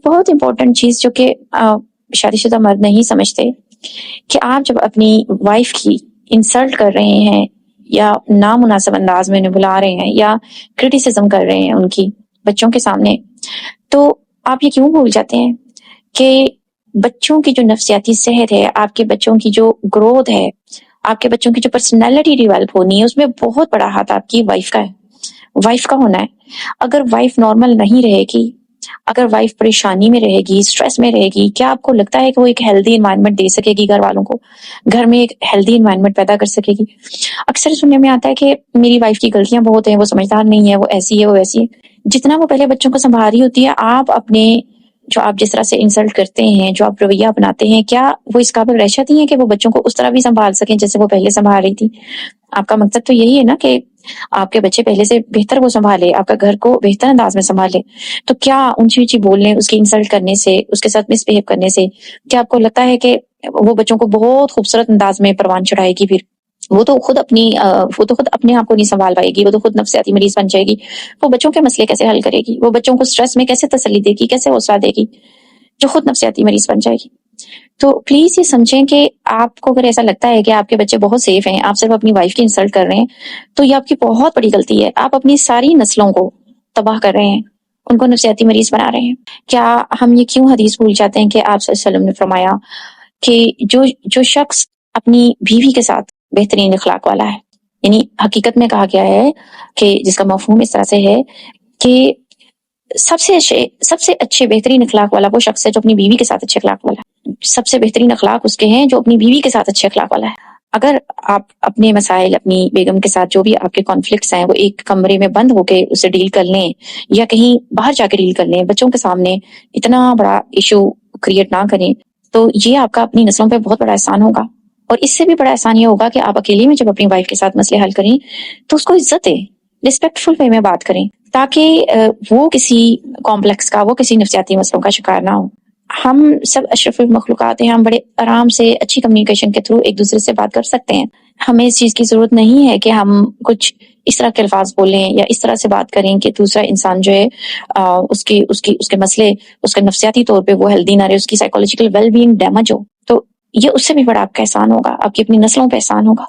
بہت امپورٹنٹ چیز جو کہ شادی شدہ مرد نہیں سمجھتے کہ آپ جب اپنی وائف کی انسلٹ کر رہے ہیں یا نامناسب انداز میں انہیں بلا رہے ہیں یا کرٹیسزم کر رہے ہیں ان کی بچوں کے سامنے، تو آپ یہ کیوں بھول جاتے ہیں کہ بچوں کی جو نفسیاتی صحت ہے، آپ کے بچوں کی جو گروتھ ہے، آپ کے بچوں کی جو پرسنالٹی ڈیولپ ہونی ہے، اس میں بہت بڑا ہاتھ آپ کی وائف کا ہے، وائف کا ہونا ہے۔ اگر وائف نارمل نہیں رہے گی، اگر وائف پریشانی میں رہے گی، سٹریس میں رہے گی، کیا آپ کو لگتا ہے کہ وہ ایک ہیلدی انوائرمنٹ دے سکے گی گھر والوں کو، گھر میں ایک ہیلدی انوائرمنٹ پیدا کر سکے گی؟ اکثر سننے میں آتا ہے کہ میری وائف کی غلطیاں بہت ہیں، وہ سمجھدار نہیں ہے، وہ ایسی ہے، وہ ویسی ہے۔ جتنا وہ پہلے بچوں کو سنبھال رہی ہوتی ہے، آپ اپنے جو آپ جس طرح سے انسلٹ کرتے ہیں، جو آپ رویہ اپناتے ہیں، کیا وہ اس قابل رہ جاتی ہیں کہ وہ بچوں کو اس طرح بھی سنبھال سکیں جیسے وہ پہلے سنبھال رہی تھی؟ آپ کا مقصد تو یہی ہے نا کہ آپ کے بچے پہلے سے بہتر وہ سنبھالے، آپ کا گھر کو بہتر انداز میں سنبھالے۔ تو کیا اونچی اونچی بولنے، اس کی انسلٹ کرنے سے، اس کے ساتھ مس بہیو کرنے سے، کیا آپ کو لگتا ہے کہ وہ بچوں کو بہت خوبصورت انداز میں پروان چڑھائے گی؟ پھر وہ تو خود اپنے آپ کو نہیں سنبھال پائے گی، وہ تو خود نفسیاتی مریض بن جائے گی۔ وہ بچوں کے مسئلے کیسے حل کرے گی؟ وہ بچوں کو سٹریس میں کیسے تسلی دے گی، کیسے حوصلہ دے گی، جو خود نفسیاتی مریض بن جائے گی؟ تو پلیز یہ سمجھیں کہ آپ کو اگر ایسا لگتا ہے کہ آپ کے بچے بہت سیف ہیں، آپ صرف اپنی وائف کی انسلٹ کر رہے ہیں، تو یہ آپ کی بہت بڑی غلطی ہے۔ آپ اپنی ساری نسلوں کو تباہ کر رہے ہیں، ان کو نفسیاتی مریض بنا رہے ہیں۔ کیا ہم یہ کیوں حدیث بھول جاتے ہیں کہ آپ صلی اللہ علیہ وسلم نے فرمایا کہ جو شخص اپنی بیوی کے ساتھ بہترین اخلاق والا ہے، یعنی حقیقت میں کہا گیا ہے کہ جس کا مفہوم اس طرح سے ہے کہ سب سے اچھے بہترین اخلاق والا وہ شخص ہے جو اپنی بیوی کے ساتھ اچھے اخلاق والا ہے۔ سب سے بہترین اخلاق اس کے ہیں جو اپنی بیوی کے ساتھ اچھے اخلاق والا ہے۔ اگر آپ اپنے مسائل، اپنی بیگم کے ساتھ جو بھی آپ کے کانفلکٹس ہیں، وہ ایک کمرے میں بند ہو کے اسے ڈیل کر لیں یا کہیں باہر جا کے ڈیل کر لیں، بچوں کے سامنے اتنا بڑا ایشو کریٹ نہ کریں، تو یہ آپ کا اپنی نسلوں پہ بہت بڑا احسان ہوگا۔ اور اس سے بھی بڑا احسان یہ ہوگا کہ آپ اکیلے میں جب اپنی وائف کے ساتھ مسئلے حل کریں تو اس کو عزت دیں، ریسپیکٹفل وے میں بات کریں، تاکہ وہ کسی کمپلیکس کا، وہ کسی نفسیاتی مسئلوں کا شکار نہ ہو۔ ہم سب اشرف المخلوقات ہیں، ہم بڑے آرام سے اچھی کمیونیکیشن کے تھرو ایک دوسرے سے بات کر سکتے ہیں۔ ہمیں اس چیز کی ضرورت نہیں ہے کہ ہم کچھ اس طرح کے الفاظ بولیں یا اس طرح سے بات کریں کہ دوسرا انسان جو ہے اس کے مسئلے، اس کے نفسیاتی طور پہ وہ ہیلدی نہ رہے، اس کی سائیکولوجیکل ویل بینگ ڈیمیج ہو۔ تو یہ اس سے بھی بڑا آپ کا احسان ہوگا، آپ کی اپنی نسلوں پہ احسان ہوگا۔